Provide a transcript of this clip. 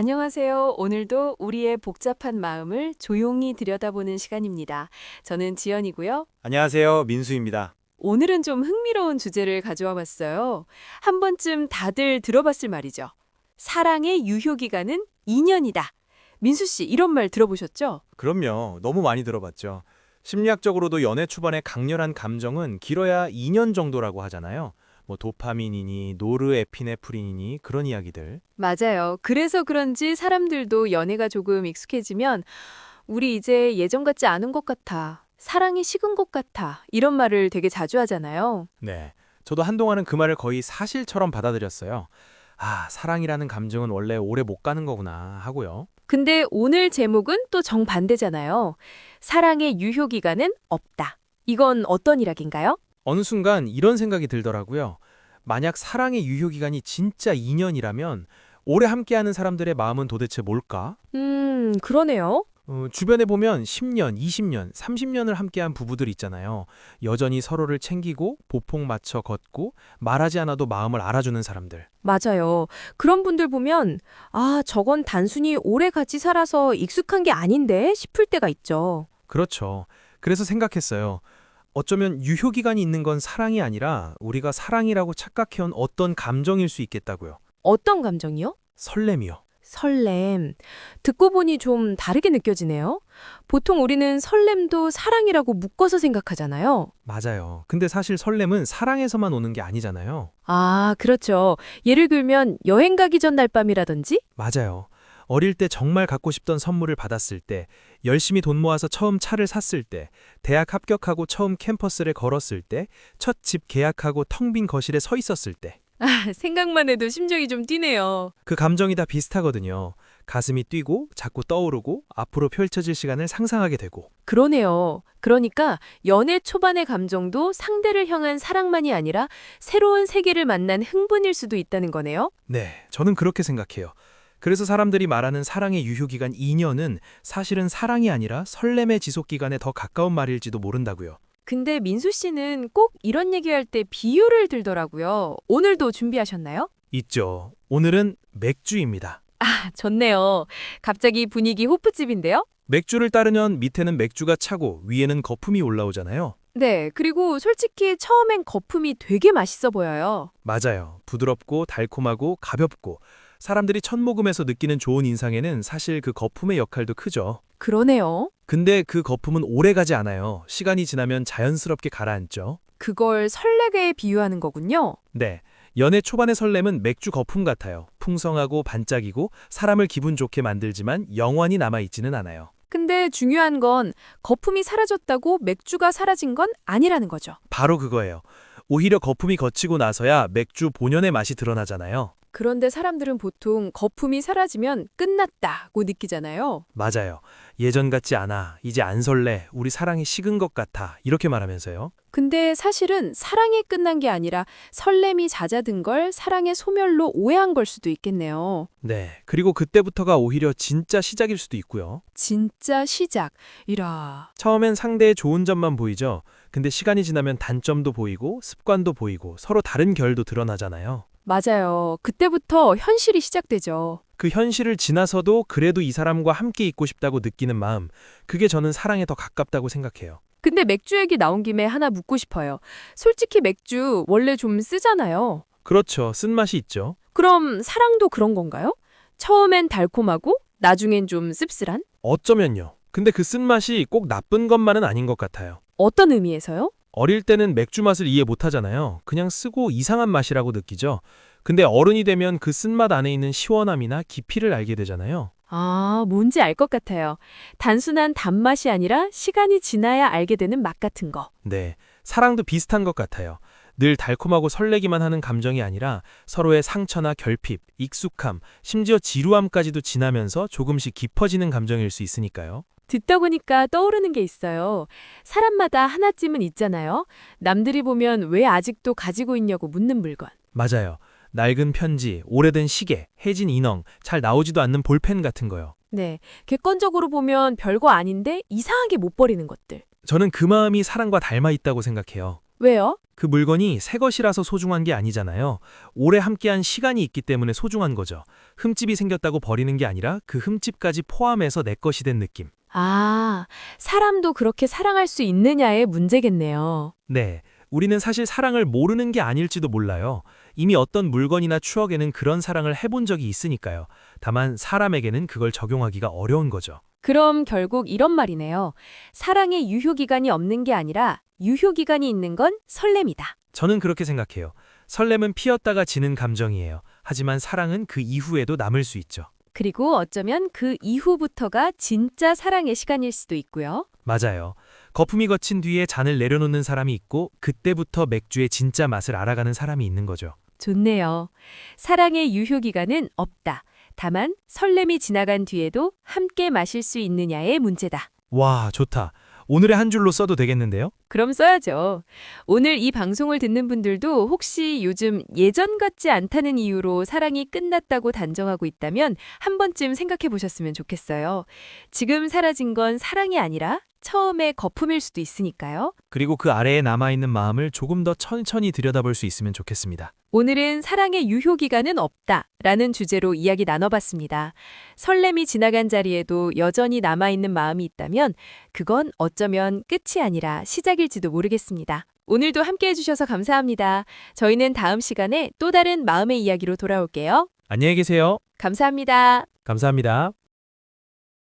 안녕하세요. 오늘도 우리의 복잡한 마음을 조용히 들여다보는 시간입니다. 저는 지연이고요. 안녕하세요. 민수입니다. 오늘은 좀 흥미로운 주제를 가져와 봤어요. 한 번쯤 다들 들어봤을 말이죠. 사랑의 유효기간은 2년이다. 민수 씨, 이런 말 들어보셨죠? 그럼요. 너무 많이 들어봤죠. 심리학적으로도 연애 초반의 강렬한 감정은 길어야 2년 정도라고 하잖아요. 뭐 도파민이니 노르에피네프린이니 그런 이야기들. 맞아요. 그래서 그런지 사람들도 연애가 조금 익숙해지면 우리 이제 예전 같지 않은 것 같아. 사랑이 식은 것 같아. 이런 말을 되게 자주 하잖아요. 네. 저도 한동안은 그 말을 거의 사실처럼 받아들였어요. 아, 사랑이라는 감정은 원래 오래 못 가는 거구나 하고요. 근데 오늘 제목은 또 정반대잖아요. 사랑의 유효기간은 없다. 이건 어떤 일학인가요? 어느 순간 이런 생각이 들더라고요. 만약 사랑의 유효기간이 진짜 2년이라면 오래 함께하는 사람들의 마음은 도대체 뭘까? 그러네요. 주변에 보면 10년, 20년, 30년을 함께한 부부들 있잖아요. 여전히 서로를 챙기고 보폭 맞춰 걷고 말하지 않아도 마음을 알아주는 사람들. 맞아요. 그런 분들 보면, 아, 저건 단순히 오래 같이 살아서 익숙한 게 아닌데 싶을 때가 있죠. 그렇죠. 그래서 생각했어요. 어쩌면 유효기간이 있는 건 사랑이 아니라 우리가 사랑이라고 착각해온 어떤 감정일 수 있겠다고요. 어떤 감정이요? 설렘이요. 설렘. 듣고 보니 좀 다르게 느껴지네요. 보통 우리는 설렘도 사랑이라고 묶어서 생각하잖아요. 맞아요. 근데 사실 설렘은 사랑에서만 오는 게 아니잖아요. 아, 그렇죠. 예를 들면 여행 가기 전 날밤이라든지? 맞아요. 어릴 때 정말 갖고 싶던 선물을 받았을 때, 열심히 돈 모아서 처음 차를 샀을 때, 대학 합격하고 처음 캠퍼스를 걸었을 때, 첫 집 계약하고 텅 빈 거실에 서 있었을 때. 생각만 해도 심정이 좀 뛰네요. 그 감정이 다 비슷하거든요. 가슴이 뛰고 자꾸 떠오르고 앞으로 펼쳐질 시간을 상상하게 되고. 그러네요. 그러니까 연애 초반의 감정도 상대를 향한 사랑만이 아니라 새로운 세계를 만난 흥분일 수도 있다는 거네요. 네, 저는 그렇게 생각해요. 그래서 사람들이 말하는 사랑의 유효기간 2년은 사실은 사랑이 아니라 설렘의 지속기간에 더 가까운 말일지도 모른다고요. 근데 민수 씨는 꼭 이런 얘기할 때 비유를 들더라고요. 오늘도 준비하셨나요? 있죠. 오늘은 맥주입니다. 아, 좋네요. 갑자기 분위기 호프집인데요? 맥주를 따르면 밑에는 맥주가 차고 위에는 거품이 올라오잖아요. 네, 그리고 솔직히 처음엔 거품이 되게 맛있어 보여요. 맞아요. 부드럽고 달콤하고 가볍고 사람들이 첫 모금에서 느끼는 좋은 인상에는 사실 그 거품의 역할도 크죠. 그러네요. 근데 그 거품은 오래 가지 않아요. 시간이 지나면 자연스럽게 가라앉죠. 그걸 설레게 비유하는 거군요. 네. 연애 초반의 설렘은 맥주 거품 같아요. 풍성하고 반짝이고 사람을 기분 좋게 만들지만 영원히 남아있지는 않아요. 근데 중요한 건 거품이 사라졌다고 맥주가 사라진 건 아니라는 거죠. 바로 그거예요. 오히려 거품이 걷히고 나서야 맥주 본연의 맛이 드러나잖아요. 그런데 사람들은 보통 거품이 사라지면 끝났다고 느끼잖아요. 맞아요. 예전 같지 않아. 이제 안 설레. 우리 사랑이 식은 것 같아. 이렇게 말하면서요. 근데 사실은 사랑이 끝난 게 아니라 설렘이 잦아든 걸 사랑의 소멸로 오해한 걸 수도 있겠네요. 네. 그리고 그때부터가 오히려 진짜 시작일 수도 있고요. 진짜 시작. 이라. 처음엔 상대의 좋은 점만 보이죠. 근데 시간이 지나면 단점도 보이고 습관도 보이고 서로 다른 결도 드러나잖아요. 맞아요. 그때부터 현실이 시작되죠. 그 현실을 지나서도 그래도 이 사람과 함께 있고 싶다고 느끼는 마음, 그게 저는 사랑에 더 가깝다고 생각해요. 근데 맥주 얘기 나온 김에 하나 묻고 싶어요. 솔직히 맥주 원래 좀 쓰잖아요. 그렇죠. 쓴맛이 있죠. 그럼 사랑도 그런 건가요? 처음엔 달콤하고 나중엔 좀 씁쓸한? 어쩌면요. 근데 그 쓴맛이 꼭 나쁜 것만은 아닌 것 같아요. 어떤 의미에서요? 어릴 때는 맥주 맛을 이해 못 하잖아요. 그냥 쓰고 이상한 맛이라고 느끼죠. 근데 어른이 되면 그 쓴맛 안에 있는 시원함이나 깊이를 알게 되잖아요. 아, 뭔지 알 것 같아요. 단순한 단맛이 아니라 시간이 지나야 알게 되는 맛 같은 거. 네. 사랑도 비슷한 것 같아요. 늘 달콤하고 설레기만 하는 감정이 아니라 서로의 상처나 결핍, 익숙함, 심지어 지루함까지도 지나면서 조금씩 깊어지는 감정일 수 있으니까요. 듣다 보니까 떠오르는 게 있어요. 사람마다 하나쯤은 있잖아요. 남들이 보면 왜 아직도 가지고 있냐고 묻는 물건. 맞아요. 낡은 편지, 오래된 시계, 해진 인형, 잘 나오지도 않는 볼펜 같은 거요. 네, 객관적으로 보면 별거 아닌데 이상하게 못 버리는 것들. 저는 그 마음이 사랑과 닮아 있다고 생각해요. 왜요? 그 물건이 새 것이라서 소중한 게 아니잖아요. 오래 함께한 시간이 있기 때문에 소중한 거죠. 흠집이 생겼다고 버리는 게 아니라 그 흠집까지 포함해서 내 것이 된 느낌. 아, 사람도 그렇게 사랑할 수 있느냐의 문제겠네요. 네. 우리는 사실 사랑을 모르는 게 아닐지도 몰라요. 이미 어떤 물건이나 추억에는 그런 사랑을 해본 적이 있으니까요. 다만 사람에게는 그걸 적용하기가 어려운 거죠. 그럼 결국 이런 말이네요. 사랑의 유효기간이 없는 게 아니라 유효기간이 있는 건 설렘이다. 저는 그렇게 생각해요. 설렘은 피었다가 지는 감정이에요. 하지만 사랑은 그 이후에도 남을 수 있죠. 그리고 어쩌면 그 이후부터가 진짜 사랑의 시간일 수도 있고요. 맞아요. 거품이 거친 뒤에 잔을 내려놓는 사람이 있고 그때부터 맥주의 진짜 맛을 알아가는 사람이 있는 거죠. 좋네요. 사랑의 유효기간은 없다. 다만 설렘이 지나간 뒤에도 함께 마실 수 있느냐의 문제다. 와, 좋다. 오늘의 한 줄로 써도 되겠는데요? 그럼 써야죠. 오늘 이 방송을 듣는 분들도 혹시 요즘 예전 같지 않다는 이유로 사랑이 끝났다고 단정하고 있다면 한 번쯤 생각해 보셨으면 좋겠어요. 지금 사라진 건 사랑이 아니라 처음의 거품일 수도 있으니까요. 그리고 그 아래에 남아있는 마음을 조금 더 천천히 들여다볼 수 있으면 좋겠습니다. 오늘은 사랑의 유효기간은 없다 라는 주제로 이야기 나눠봤습니다. 설렘이 지나간 자리에도 여전히 남아있는 마음이 있다면 그건 어쩌면 끝이 아니라 시작일지도 모르겠습니다. 오늘도 함께 해주셔서 감사합니다. 저희는 다음 시간에 또 다른 마음의 이야기로 돌아올게요. 안녕히 계세요. 감사합니다. 감사합니다.